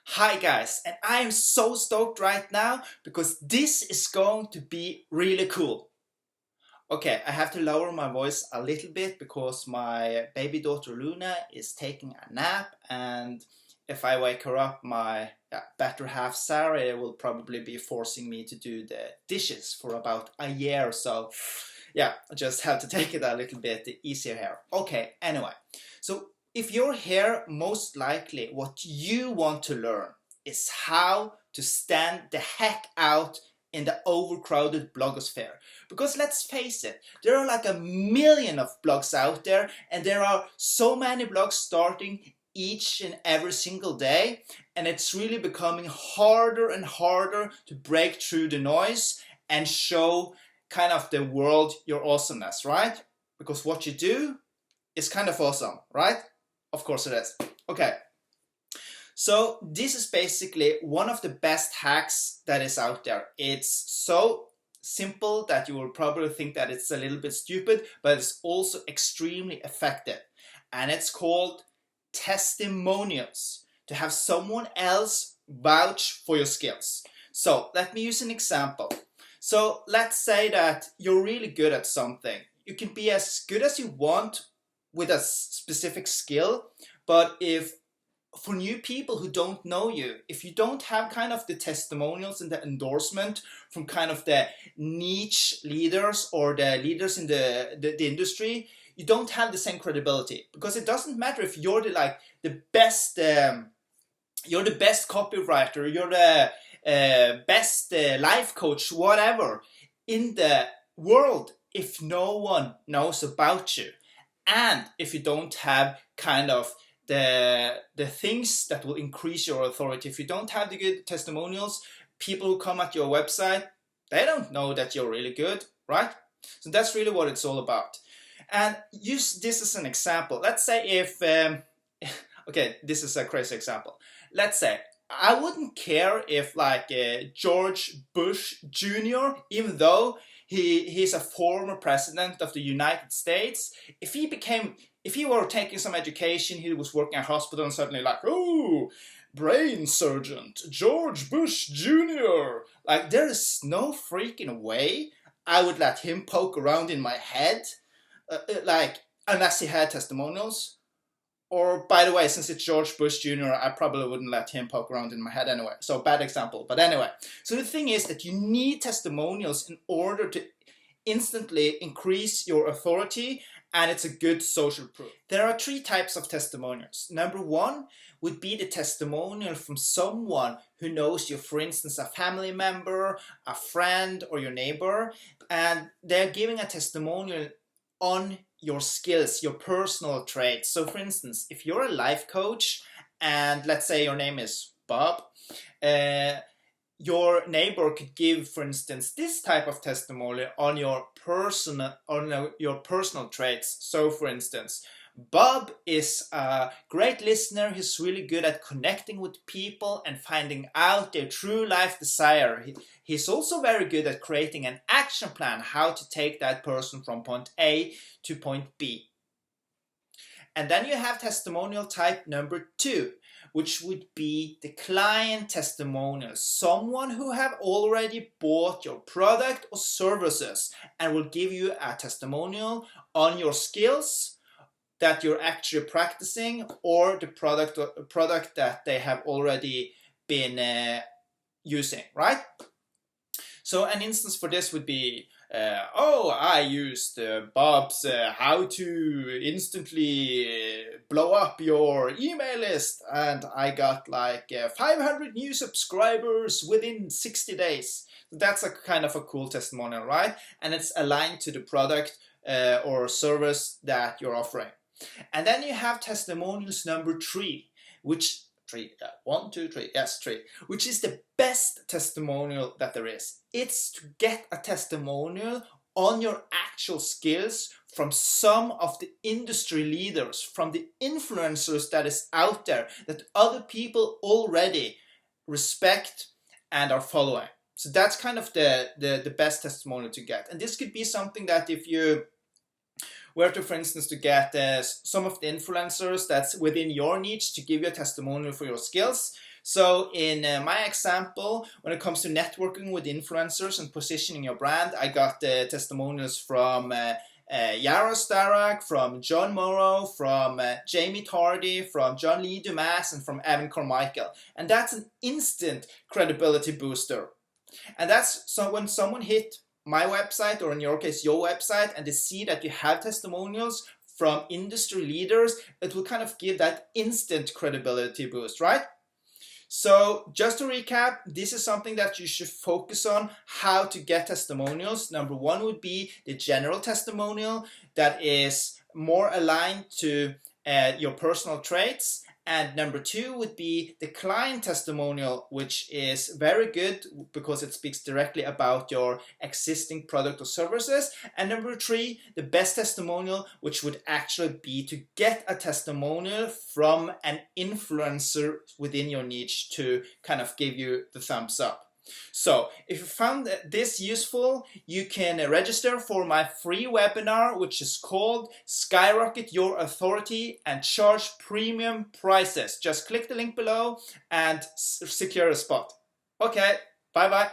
Hi guys, and I am so stoked right now because this is going to be really cool. Okay, I have to lower my voice a little bit because my baby daughter Luna is taking a nap, and if I wake her up, my better half Sarah will probably be forcing me to do the dishes for about a year. So, yeah, I just have to take it a little bit easier here. Okay, anyway, so if you're here, most likely what you want to learn is how to stand the heck out in the overcrowded blogosphere. Because let's face it, there are like a million of blogs out there, and there are so many blogs starting each and every single day, and it's really becoming harder and harder to break through the noise and show kind of the world your awesomeness, right? Because what you do is kind of awesome, right? Of course it is. Okay. So this is basically one of the best hacks that is out there. It's so simple that you will probably think that it's a little bit stupid, but it's also extremely effective. And it's called testimonials, to have someone else vouch for your skills. So let me use an example. So let's say that you're really good at something. You can be as good as you want with a specific skill, but if for new people who don't know you, if you don't have kind of the testimonials and the endorsement from kind of the niche leaders or the leaders in the industry, you don't have the same credibility. Because it doesn't matter if you're the best you're the best copywriter, you're the best life coach, whatever in the world, if no one knows about you, and if you don't have kind of the things that will increase your authority. If you don't have the good testimonials, people who come at your website, they don't know that you're really good, right? So that's really what it's all about. And use this as an example. Let's say if okay, this is a crazy example. Let's say I wouldn't care if George Bush Jr., even though he's a former president of the United States, if he were taking some education, he was working at a hospital and suddenly oh, brain surgeon, George Bush Jr. There is no freaking way I would let him poke around in my head, unless he had testimonials. Or, by the way, since it's George Bush Jr., I probably wouldn't let him poke around in my head anyway. So, bad example. But anyway, so the thing is that you need testimonials in order to instantly increase your authority, and it's a good social proof. There are three types of testimonials. Number one would be the testimonial from someone who knows you, for instance, a family member, a friend, or your neighbor, and they're giving a testimonial on your skills, your personal traits. So for instance, if you're a life coach and let's say your name is Bob, your neighbor could give, for instance, this type of testimonial on your personal traits. So for instance, Bob is a great listener. He's really good at connecting with people and finding out their true life desire. He's also very good at creating an action plan, how to take that person from point A to point B. And then you have testimonial type number two, which would be the client testimonial. Someone who have already bought your product or services and will give you a testimonial on your skills that you're actually practicing, or the product that they have already been using, right? So an instance for this would be, I used Bob's how to instantly blow up your email list, and I got 500 new subscribers within 60 days. That's a kind of a cool testimonial, right? And it's aligned to the product or service that you're offering. And then you have testimonials number three, which three, one, two, three, yes, three, which is the best testimonial that there is. It's to get a testimonial on your actual skills from some of the industry leaders, from the influencers that is out there that other people already respect and are following. So that's kind of the best testimonial to get. And this could be something that if you were to, for instance, to get some of the influencers that's within your niche to give you a testimonial for your skills. So in my example, when it comes to networking with influencers and positioning your brand, I got testimonials from Yara Starak, from John Morrow, from Jamie Tardy, from John Lee Dumas, and from Evan Carmichael. And that's an instant credibility booster. And that's so when someone hit my website, or in your case, your website, and they see that you have testimonials from industry leaders, it will kind of give that instant credibility boost, right? So just to recap, this is something that you should focus on, how to get testimonials. Number one would be the general testimonial that is more aligned to your personal traits. And number two would be the client testimonial, which is very good because it speaks directly about your existing product or services. And number three, the best testimonial, which would actually be to get a testimonial from an influencer within your niche to kind of give you the thumbs up. So if you found this useful, you can register for my free webinar, which is called Skyrocket Your Authority and Charge Premium Prices. Just click the link below and secure a spot. Okay, bye bye.